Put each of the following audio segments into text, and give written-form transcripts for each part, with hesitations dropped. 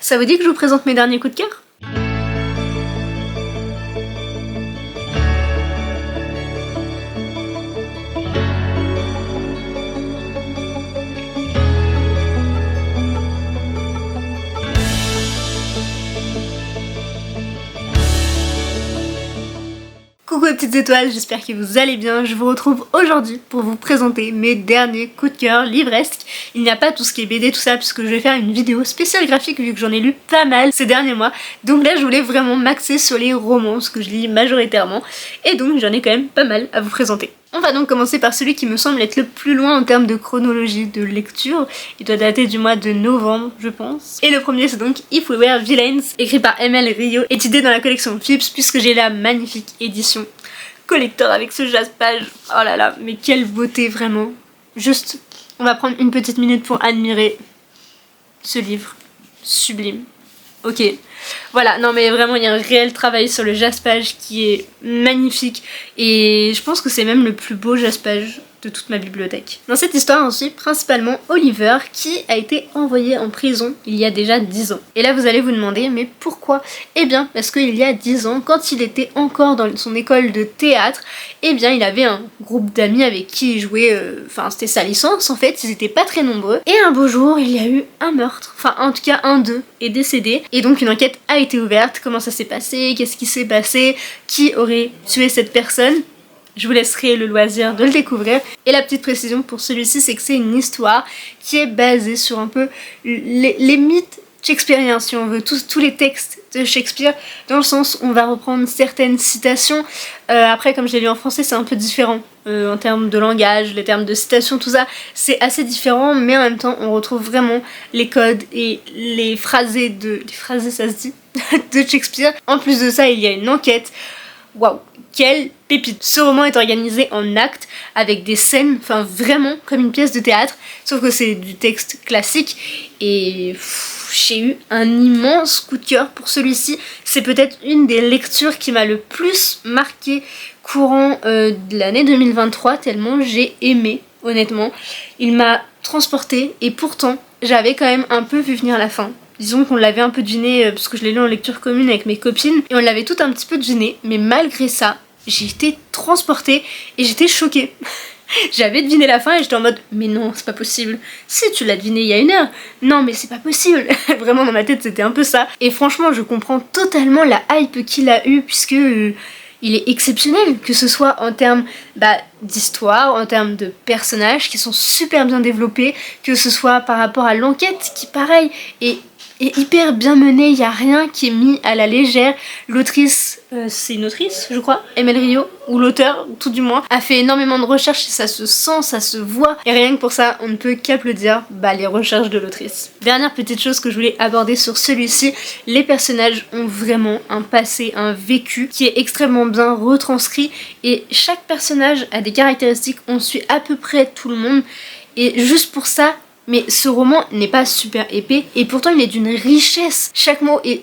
Ça vous dit que je vous présente mes derniers coups de cœur ? Coucou les petites étoiles, j'espère que vous allez bien. Je vous retrouve aujourd'hui pour vous présenter mes derniers coups de cœur livresques. Il n'y a pas tout ce qui est BD, tout ça, puisque je vais faire une vidéo spéciale graphique vu que j'en ai lu pas mal ces derniers mois. Donc là, je voulais vraiment m'axer sur les romans, ce que je lis majoritairement. Et donc, j'en ai quand même pas mal à vous présenter. On va donc commencer par celui qui me semble être le plus loin en termes de chronologie de lecture. Il doit dater du mois de novembre, je pense. Et le premier, c'est donc If We Were Villains, écrit par ML Rio, édité dans la collection Phipps, puisque j'ai la magnifique édition collector avec ce jaspage. Oh là là, mais quelle beauté vraiment. Juste, on va prendre une petite minute pour admirer ce livre sublime. Ok, voilà, non mais vraiment il y a un réel travail sur le jaspage qui est magnifique et je pense que c'est même le plus beau jaspage de toute ma bibliothèque. Dans cette histoire on suit principalement Oliver qui a été envoyé en prison il y a déjà 10 ans. Et là vous allez vous demander mais pourquoi ? Eh bien parce qu'il y a 10 ans, quand il était encore dans son école de théâtre, eh bien il avait un groupe d'amis avec qui il jouait, enfin c'était sa licence en fait, ils étaient pas très nombreux. Et un beau jour il y a eu un meurtre, enfin en tout cas un d'eux est décédé et donc une enquête a été ouverte. Comment ça s'est passé ? Qu'est-ce qui s'est passé ? Qui aurait tué cette personne ? Je vous laisserai le loisir de le découvrir. Et la petite précision pour celui-ci, c'est que c'est une histoire qui est basée sur un peu les mythes shakespeariens, si on veut, tous les textes de Shakespeare, dans le sens où on va reprendre certaines citations. Après, comme je l'ai lu en français, c'est un peu différent. En termes de langage, les termes de citation, tout ça, c'est assez différent, mais en même temps, on retrouve vraiment les codes et les phrasés ça se dit, de Shakespeare. En plus de ça, il y a une enquête. Waouh, quelle pépite! Ce roman est organisé en actes avec des scènes, enfin vraiment comme une pièce de théâtre, sauf que c'est du texte classique et j'ai eu un immense coup de cœur pour celui-ci. C'est peut-être une des lectures qui m'a le plus marqué courant de l'année 2023, tellement j'ai aimé, honnêtement. Il m'a transportée et pourtant j'avais quand même un peu vu venir la fin. Disons qu'on l'avait un peu deviné parce que je l'ai lu en lecture commune avec mes copines et on l'avait tout un petit peu deviné, mais malgré ça, j'ai été transportée et j'étais choquée. J'avais deviné la fin et j'étais en mode mais non, c'est pas possible. Si tu l'as deviné il y a 1 heure, non mais c'est pas possible. Vraiment dans ma tête c'était un peu ça. Et franchement je comprends totalement la hype qu'il a eue puisque il est exceptionnel, que ce soit en termes d'histoire, en termes de personnages qui sont super bien développés, que ce soit par rapport à l'enquête qui pareil est hyper bien menée, il n'y a rien qui est mis à la légère. L'autrice, c'est une autrice je crois, ML Rio, ou l'auteur tout du moins, a fait énormément de recherches et ça se sent, ça se voit. Et rien que pour ça, on ne peut qu'applaudir les recherches de l'autrice. Dernière petite chose que je voulais aborder sur celui-ci, les personnages ont vraiment un passé, un vécu qui est extrêmement bien retranscrit et chaque personnage a des caractéristiques, on suit à peu près tout le monde et juste pour ça, mais ce roman n'est pas super épais et pourtant il est d'une richesse. Chaque mot est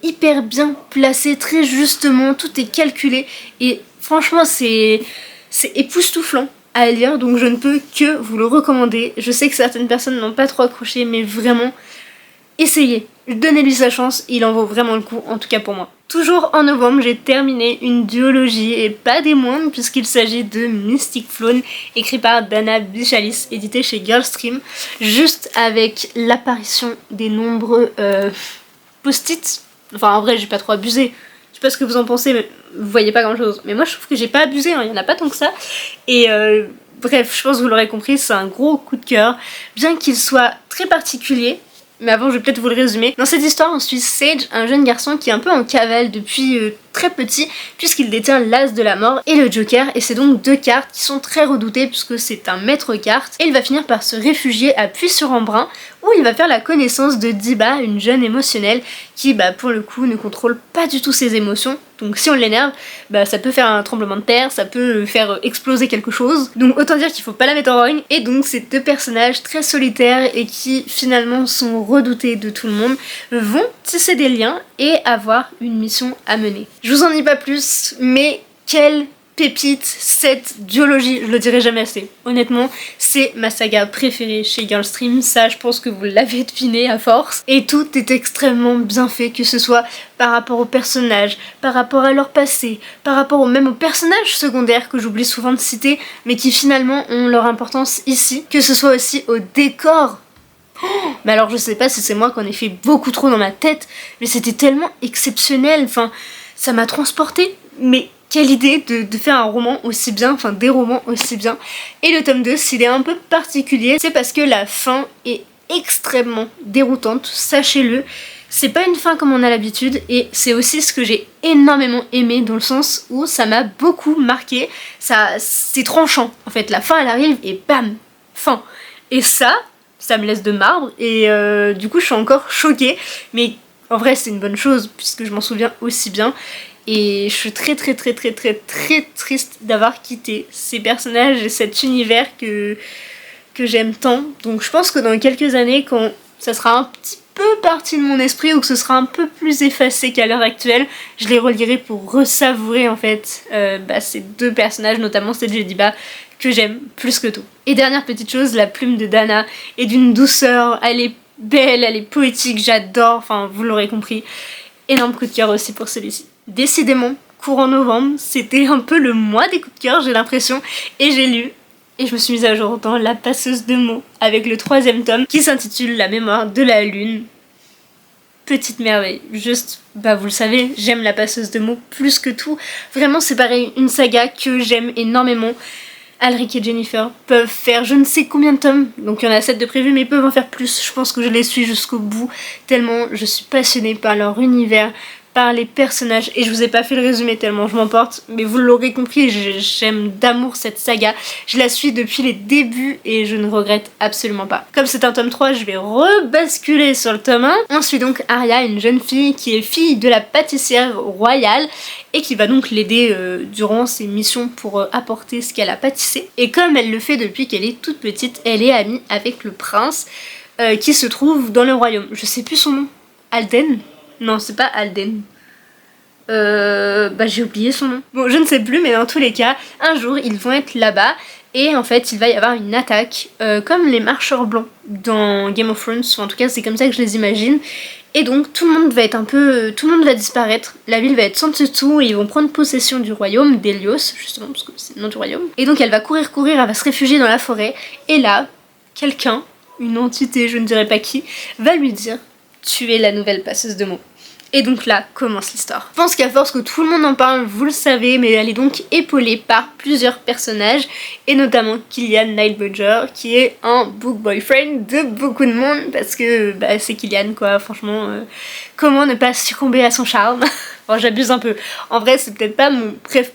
hyper bien placé, très justement, tout est calculé et franchement c'est époustouflant à lire, donc je ne peux que vous le recommander. Je sais que certaines personnes n'ont pas trop accroché, mais vraiment, essayez, donnez-lui sa chance, il en vaut vraiment le coup, en tout cas pour moi. Toujours en novembre, j'ai terminé une duologie, et pas des moindres, puisqu'il s'agit de Mystic Flown, écrit par Dana Bichalis, édité chez Girlstream, juste avec l'apparition des nombreux post-it. Enfin, en vrai, j'ai pas trop abusé. Je sais pas ce que vous en pensez, mais vous voyez pas grand-chose. Mais moi, je trouve que j'ai pas abusé, hein, il y en a pas tant que ça. Et bref, je pense que vous l'aurez compris, c'est un gros coup de cœur, bien qu'il soit très particulier. Mais avant, je vais peut-être vous le résumer. Dans cette histoire, on suit Sage, un jeune garçon qui est un peu en cavale depuis très petit, puisqu'il détient l'as de la mort et le joker, et c'est donc 2 cartes qui sont très redoutées puisque c'est un maître carte, et il va finir par se réfugier à Puy-sur-Embrun, où il va faire la connaissance de Diba, une jeune émotionnelle qui, pour le coup, ne contrôle pas du tout ses émotions. Donc si on l'énerve, ça peut faire un tremblement de terre, ça peut faire exploser quelque chose. Donc autant dire qu'il faut pas la mettre en rogne. Et donc ces 2 personnages très solitaires et qui finalement sont redoutés de tout le monde vont tisser des liens et avoir une mission à mener. Je vous en dis pas plus, mais quelle pépite, cette duologie, je le dirai jamais assez. Honnêtement, c'est ma saga préférée chez Girlstream, ça je pense que vous l'avez deviné à force. Et tout est extrêmement bien fait, que ce soit par rapport aux personnages, par rapport à leur passé, par rapport même aux personnages secondaires que j'oublie souvent de citer, mais qui finalement ont leur importance ici, que ce soit aussi au décor. Mais alors je sais pas si c'est moi qui en ai fait beaucoup trop dans ma tête, mais c'était tellement exceptionnel, enfin ça m'a transportée, mais quelle idée de faire un roman aussi bien, enfin des romans aussi bien. Et le tome 2, s'il est un peu particulier, c'est parce que la fin est extrêmement déroutante, sachez-le. C'est pas une fin comme on a l'habitude, et c'est aussi ce que j'ai énormément aimé, dans le sens où ça m'a beaucoup marqué. C'est tranchant, en fait, la fin elle arrive et bam, fin. Et ça me laisse de marbre, et du coup je suis encore choquée, mais en vrai c'est une bonne chose, puisque je m'en souviens aussi bien. Et je suis très triste d'avoir quitté ces personnages et cet univers que j'aime tant. Donc je pense que dans quelques années, quand ça sera un petit peu parti de mon esprit ou que ce sera un peu plus effacé qu'à l'heure actuelle, je les relirai pour ressavourer en fait ces deux personnages, notamment cette Jediba, que j'aime plus que tout. Et dernière petite chose, la plume de Dana est d'une douceur, elle est belle, elle est poétique, j'adore, enfin vous l'aurez compris. Énorme coup de cœur aussi pour celui-ci. Décidément, courant novembre, c'était un peu le mois des coups de cœur, j'ai l'impression, et j'ai lu, et je me suis mise à jour dans La Passeuse de mots, avec le 3e tome, qui s'intitule La mémoire de la lune. Petite merveille, juste, vous le savez, j'aime La Passeuse de mots plus que tout. Vraiment, c'est pareil, une saga que j'aime énormément. Alric et Jennifer peuvent faire je ne sais combien de tomes, donc il y en a 7 de prévus, mais ils peuvent en faire plus. Je pense que je les suis jusqu'au bout, tellement je suis passionnée par leur univers, par les personnages, et je vous ai pas fait le résumé tellement je m'emporte, mais vous l'aurez compris, j'aime d'amour cette saga, je la suis depuis les débuts et je ne regrette absolument pas. Comme c'est un tome 3, je vais rebasculer sur le tome 1. On suit donc Arya, une jeune fille qui est fille de la pâtissière royale et qui va donc l'aider durant ses missions pour apporter ce qu'elle a pâtissé. Et comme elle le fait depuis qu'elle est toute petite, elle est amie avec le prince qui se trouve dans le royaume. Je sais plus son nom. Alden ? Non, c'est pas Alden. J'ai oublié son nom. Bon, je ne sais plus, mais dans tous les cas, un jour, ils vont être là-bas, et en fait, il va y avoir une attaque, comme les marcheurs blancs dans Game of Thrones, ou en tout cas, c'est comme ça que je les imagine. Et donc, tout le monde va être tout le monde va disparaître, la ville va être sans dessous, et ils vont prendre possession du royaume d'Hélios, justement, parce que c'est le nom du royaume. Et donc, elle va courir, elle va se réfugier dans la forêt, et là, quelqu'un, une entité, je ne dirais pas qui, va lui dire « Tu es la nouvelle passeuse de mots ». Et donc là commence l'histoire. Je pense qu'à force que tout le monde en parle, vous le savez, mais elle est donc épaulée par plusieurs personnages, et notamment Killian Nightbudger, qui est un book boyfriend de beaucoup de monde, parce que c'est Killian quoi, franchement, comment ne pas succomber à son charme. Enfin j'abuse un peu, en vrai c'est peut-être pas mon préf,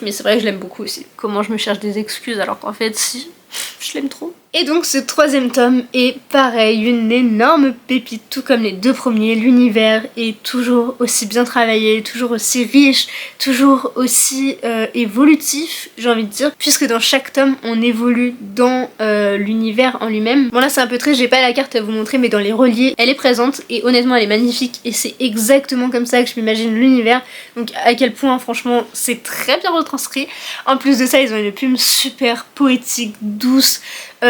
mais c'est vrai que je l'aime beaucoup aussi. Comment je me cherche des excuses alors qu'en fait si, je l'aime trop. Et donc ce 3e tome est pareil, une énorme pépite, tout comme les 2 premiers. L'univers est toujours aussi bien travaillé, toujours aussi riche, toujours aussi évolutif, j'ai envie de dire, puisque dans chaque tome on évolue dans l'univers en lui-même. Bon là c'est un peu triste, j'ai pas la carte à vous montrer, mais dans les reliés elle est présente, et honnêtement elle est magnifique, et c'est exactement comme ça que je m'imagine l'univers, donc à quel point franchement c'est très bien retranscrit. En plus de ça ils ont une plume super poétique, douce,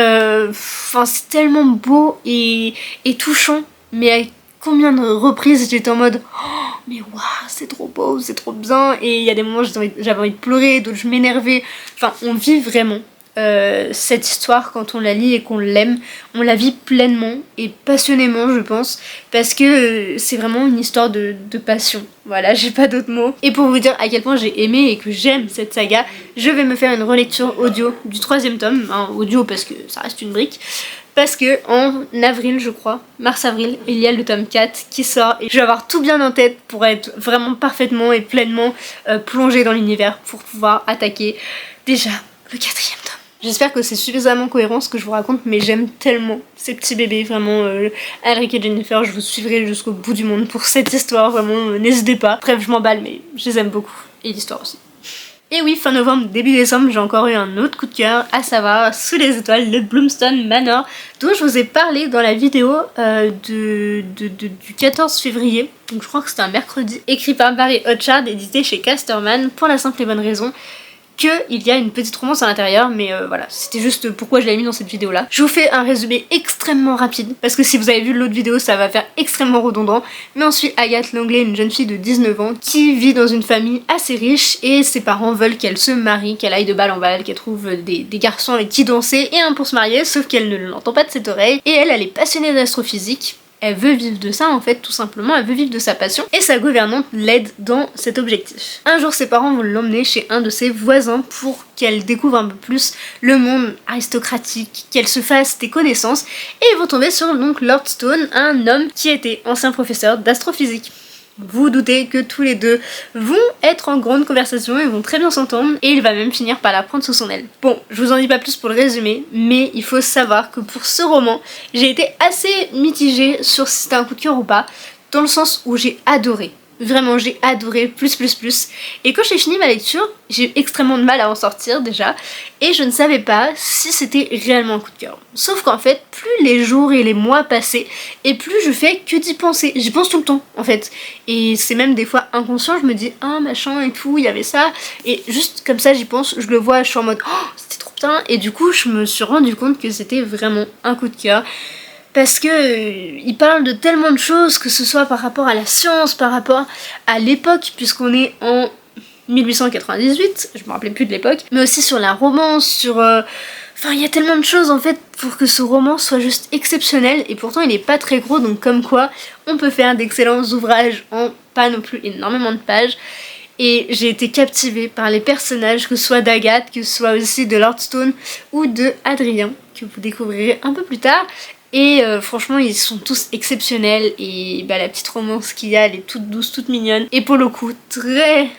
c'est tellement beau et touchant, mais à combien de reprises j'étais en mode oh, mais waouh c'est trop beau, c'est trop bien, et il y a des moments où j'avais envie de pleurer, d'autres je m'énervais, enfin on vit vraiment cette histoire quand on la lit et qu'on l'aime, on la vit pleinement et passionnément je pense, parce que c'est vraiment une histoire de passion, voilà j'ai pas d'autres mots. Et pour vous dire à quel point j'ai aimé et que j'aime cette saga, je vais me faire une relecture audio du 3e tome, audio parce que ça reste une brique, parce que en avril je crois, mars-avril, il y a le tome 4 qui sort, et je vais avoir tout bien en tête pour être vraiment parfaitement et pleinement plongée dans l'univers pour pouvoir attaquer déjà le 4e tome. J'espère que c'est suffisamment cohérent ce que je vous raconte, mais j'aime tellement ces petits bébés, vraiment. Alric et Jennifer, je vous suivrai jusqu'au bout du monde pour cette histoire, vraiment, n'hésitez pas. Bref, je m'emballe, mais je les aime beaucoup. Et l'histoire aussi. Et oui, fin novembre, début décembre, j'ai encore eu un autre coup de cœur, à savoir Sous les étoiles, le Bloomstone Manor, dont je vous ai parlé dans la vidéo du 14 février, donc je crois que c'était un mercredi, écrit par Barry Hochard, édité chez Casterman, pour la simple et bonne raison qu'il y a une petite romance à l'intérieur, mais voilà, c'était juste pourquoi je l'ai mis dans cette vidéo là. Je vous fais un résumé extrêmement rapide, parce que si vous avez vu l'autre vidéo ça va faire extrêmement redondant, mais on suit Agathe Langley, une jeune fille de 19 ans qui vit dans une famille assez riche et ses parents veulent qu'elle se marie, qu'elle aille de balle en balle, qu'elle trouve des garçons avec qui danser et un pour se marier, sauf qu'elle ne l'entend pas de cette oreille, et elle est passionnée d'astrophysique. Elle veut vivre de ça en fait, tout simplement, elle veut vivre de sa passion et sa gouvernante l'aide dans cet objectif. Un jour ses parents vont l'emmener chez un de ses voisins pour qu'elle découvre un peu plus le monde aristocratique, qu'elle se fasse des connaissances, et ils vont tomber sur donc Lord Stone, un homme qui était ancien professeur d'astrophysique. Vous vous doutez que tous les deux vont être en grande conversation, ils vont très bien s'entendre et il va même finir par la prendre sous son aile. Bon, je vous en dis pas plus pour le résumé, mais il faut savoir que pour ce roman, j'ai été assez mitigée sur si c'était un coup de cœur ou pas, dans le sens où j'ai adoré. Vraiment, j'ai adoré, plus. Et quand j'ai fini ma lecture, j'ai eu extrêmement de mal à en sortir déjà, et je ne savais pas si c'était réellement un coup de cœur. Sauf qu'en fait, plus les jours et les mois passaient, et plus je fais que d'y penser. J'y pense tout le temps, en fait. Et c'est même des fois inconscient, je me dis, ah machin et tout, il y avait ça, et juste comme ça j'y pense, je le vois, je suis en mode, oh, c'était trop bien, et du coup je me suis rendu compte que c'était vraiment un coup de cœur. Parce que il parle de tellement de choses, que ce soit par rapport à la science, par rapport à l'époque, puisqu'on est en 1898, je me rappelais plus de l'époque, mais aussi sur la romance, sur... Enfin, il y a tellement de choses en fait pour que ce roman soit juste exceptionnel, et pourtant il est pas très gros, donc comme quoi on peut faire d'excellents ouvrages en pas non plus énormément de pages. Et j'ai été captivée par les personnages, que ce soit d'Agathe, que ce soit aussi de Lord Stone ou de Adrien, que vous découvrirez un peu plus tard. Et franchement ils sont tous exceptionnels, et bah, la petite romance qu'il y a elle est toute douce, toute mignonne, et pour le coup très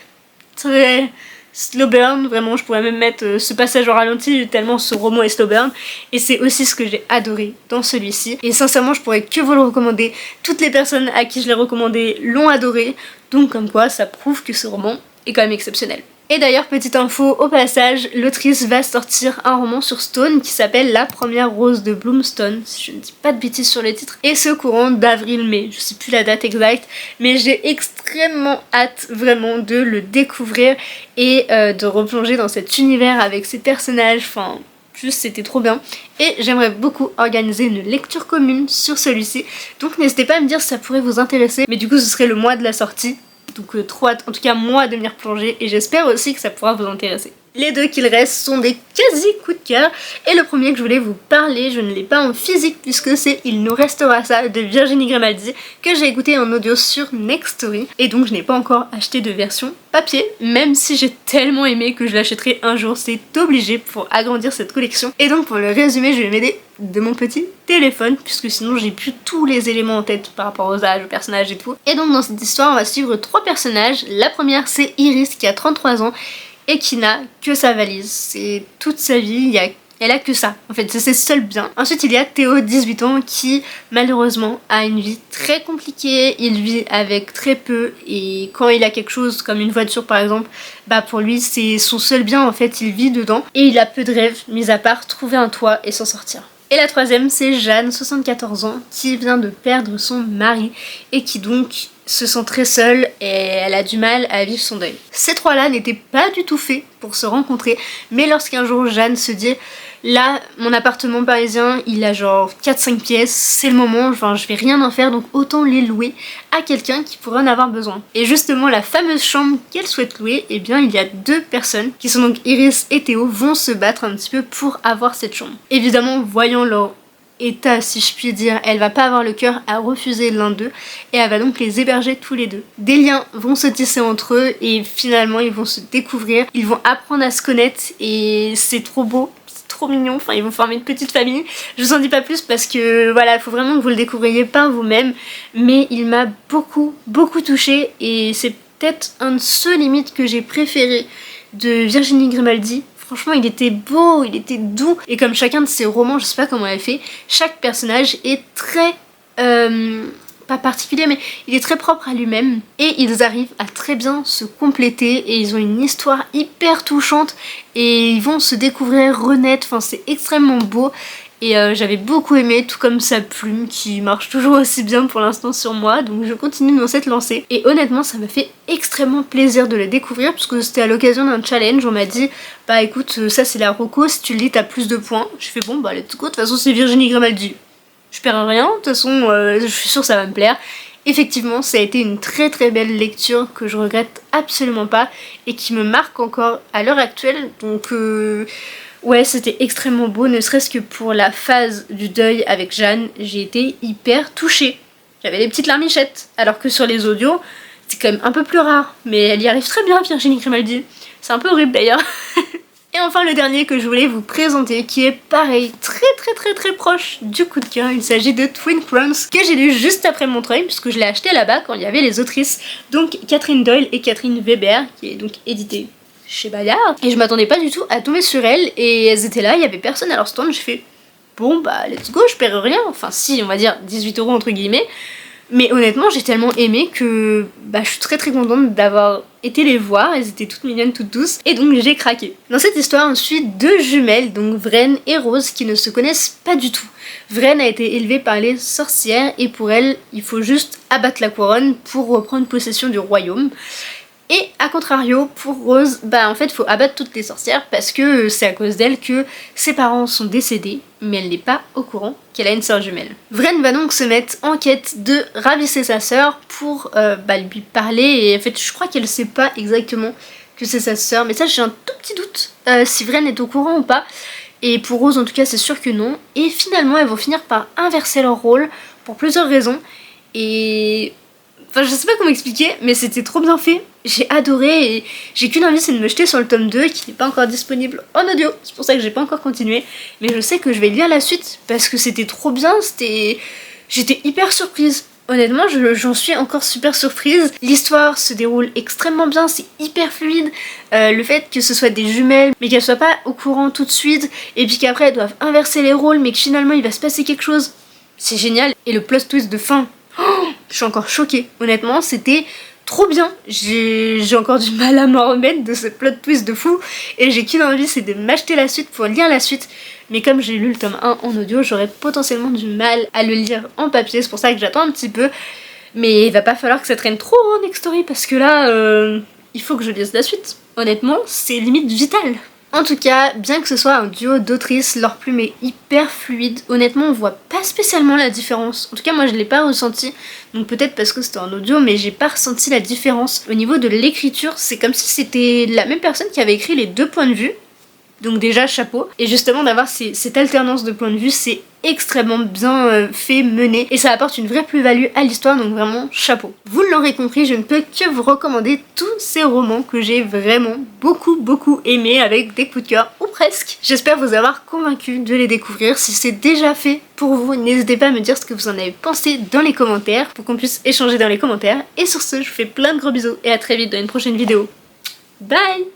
slow burn, vraiment je pourrais même mettre ce passage au ralenti tellement ce roman est slow burn, et c'est aussi ce que j'ai adoré dans celui-ci, et sincèrement je pourrais que vous le recommander. Toutes les personnes à qui je l'ai recommandé l'ont adoré, donc comme quoi ça prouve que ce roman est quand même exceptionnel. Et d'ailleurs, petite info au passage, l'autrice va sortir un roman sur Stone qui s'appelle La première rose de Bloomstone, si je ne dis pas de bêtises sur les titres, et ce courant d'avril-mai, je sais plus la date exacte, mais j'ai extrêmement hâte vraiment de le découvrir et de replonger dans cet univers avec ces personnages, enfin... Juste c'était trop bien, et j'aimerais beaucoup organiser une lecture commune sur celui-ci, donc n'hésitez pas à me dire si ça pourrait vous intéresser, mais du coup ce serait le mois de la sortie. Donc trop hâte, en tout cas moi, de venir plonger, et j'espère aussi que ça pourra vous intéresser. Les deux qu'il reste sont des quasi coups de cœur, et le premier que je voulais vous parler, je ne l'ai pas en physique puisque c'est Il nous restera ça de Virginie Grimaldi, que j'ai écouté en audio sur Nextory, et donc je n'ai pas encore acheté de version papier, même si j'ai tellement aimé que je l'achèterai un jour, c'est obligé pour agrandir cette collection. Et donc pour le résumé, je vais m'aider de mon petit téléphone, puisque sinon j'ai plus tous les éléments en tête par rapport aux âges, aux personnages et tout. Et donc dans cette histoire on va suivre trois personnages. La première c'est Iris qui a 33 ans et qui n'a que sa valise, c'est toute sa vie, elle a que ça, en fait, c'est ses seuls biens. Ensuite il y a Théo, 18 ans, qui malheureusement a une vie très compliquée, il vit avec très peu, et quand il a quelque chose comme une voiture par exemple, bah pour lui c'est son seul bien en fait, il vit dedans, et il a peu de rêves, mis à part trouver un toit et s'en sortir. Et la troisième c'est Jeanne, 74 ans, qui vient de perdre son mari et qui donc se sent très seule et elle a du mal à vivre son deuil. Ces trois-là n'étaient pas du tout faits pour se rencontrer, mais lorsqu'un jour Jeanne se dit là mon appartement parisien il a genre 4-5 pièces, c'est le moment, enfin je vais rien en faire donc autant les louer à quelqu'un qui pourrait en avoir besoin. Et justement la fameuse chambre qu'elle souhaite louer, et bien il y a deux personnes qui sont donc Iris et Théo vont se battre un petit peu pour avoir cette chambre. Évidemment voyant leur état si je puis dire, elle va pas avoir le cœur à refuser l'un d'eux et elle va donc les héberger tous les deux. Des liens vont se tisser entre eux et finalement ils vont se découvrir, ils vont apprendre à se connaître et c'est trop beau. Trop mignon, enfin ils vont former une petite famille. Je vous en dis pas plus parce que voilà, il faut vraiment que vous le découvriez par vous-même, mais il m'a beaucoup touchée et c'est peut-être un de ceux limite que j'ai préféré de Virginie Grimaldi. Franchement il était beau, il était doux, et comme chacun de ses romans, je sais pas comment elle fait, chaque personnage est très pas particulier, mais il est très propre à lui-même et ils arrivent à très bien se compléter et ils ont une histoire hyper touchante et ils vont se découvrir, renaître, enfin c'est extrêmement beau Et j'avais beaucoup aimé, tout comme sa plume qui marche toujours aussi bien pour l'instant sur moi, donc je continue dans cette lancée. Et honnêtement ça m'a fait extrêmement plaisir de la découvrir parce que c'était à l'occasion d'un challenge. On m'a dit bah écoute ça c'est la reco, si tu le lis t'as plus de points. Je fais bon bah let's go, de toute façon c'est Virginie Grimaldi, je perds rien, de toute façon je suis sûre que ça va me plaire. Effectivement ça a été une très très belle lecture que je regrette absolument pas et qui me marque encore à l'heure actuelle, donc ouais, c'était extrêmement beau, ne serait-ce que pour la phase du deuil avec Jeanne, j'ai été hyper touchée. J'avais des petites larmichettes, alors que sur les audios, c'est quand même un peu plus rare. Mais elle y arrive très bien, Virginie Grimaldi. C'est un peu horrible d'ailleurs. Et enfin le dernier que je voulais vous présenter, qui est pareil, très proche du coup de cœur. Il s'agit de Twin Crowns, que j'ai lu juste après Montreuil, puisque je l'ai acheté là-bas quand il y avait les autrices. Donc Catherine Doyle et Catherine Weber, qui est donc éditée chez Bayard, et je m'attendais pas du tout à tomber sur elles, et elles étaient là, il y avait personne à leur stand. J'ai fait bon bah let's go, je perds rien, enfin si on va dire 18 € entre guillemets, mais honnêtement j'ai tellement aimé que bah je suis très contente d'avoir été les voir. Elles étaient toutes mignonnes, toutes douces, et donc j'ai craqué. Dans cette histoire on suit deux jumelles, donc Vraine et Rose, qui ne se connaissent pas du tout. Vraine a été élevée par les sorcières et pour elle il faut juste abattre la couronne pour reprendre possession du royaume. Et à contrario, pour Rose, bah en fait il faut abattre toutes les sorcières parce que c'est à cause d'elle que ses parents sont décédés, mais elle n'est pas au courant qu'elle a une sœur jumelle. Vraine va donc se mettre en quête de ravisser sa sœur pour lui parler, et en fait je crois qu'elle sait pas exactement que c'est sa sœur, mais ça j'ai un tout petit doute si Vraine est au courant ou pas. Et pour Rose en tout cas c'est sûr que non, et finalement elles vont finir par inverser leur rôle pour plusieurs raisons, et... Enfin, je sais pas comment expliquer, mais c'était trop bien fait. J'ai adoré et j'ai qu'une envie, c'est de me jeter sur le tome 2 qui n'est pas encore disponible en audio. C'est pour ça que j'ai pas encore continué. Mais je sais que je vais lire la suite parce que c'était trop bien. J'étais hyper surprise. Honnêtement, j'en suis encore super surprise. L'histoire se déroule extrêmement bien, c'est hyper fluide. Le fait que ce soit des jumelles, mais qu'elles soient pas au courant tout de suite, et puis qu'après elles doivent inverser les rôles, mais que finalement il va se passer quelque chose, c'est génial. Et le plot twist de fin, je suis encore choquée, honnêtement, c'était trop bien. J'ai encore du mal à m'en remettre de ce plot twist de fou, et j'ai qu'une envie, c'est de m'acheter la suite pour lire la suite. Mais comme j'ai lu le tome 1 en audio, j'aurais potentiellement du mal à le lire en papier, c'est pour ça que j'attends un petit peu. Mais il va pas falloir que ça traîne trop en Next Story, parce que là, il faut que je lise la suite. Honnêtement, c'est limite vital. En tout cas, bien que ce soit un duo d'autrices, leur plume est hyper fluide. Honnêtement, on voit pas spécialement la différence. En tout cas, moi je l'ai pas ressenti. Donc peut-être parce que c'était en audio, mais j'ai pas ressenti la différence. Au niveau de l'écriture, c'est comme si c'était la même personne qui avait écrit les deux points de vue. Donc déjà, chapeau. Et justement, d'avoir cette alternance de points de vue, c'est extrêmement bien fait, mené, et ça apporte une vraie plus-value à l'histoire, donc vraiment chapeau. Vous l'aurez compris, je ne peux que vous recommander tous ces romans que j'ai vraiment beaucoup aimé, avec des coups de cœur, ou presque. J'espère vous avoir convaincu de les découvrir. Si c'est déjà fait pour vous, n'hésitez pas à me dire ce que vous en avez pensé dans les commentaires, pour qu'on puisse échanger dans les commentaires. Et sur ce, je vous fais plein de gros bisous, et à très vite dans une prochaine vidéo. Bye!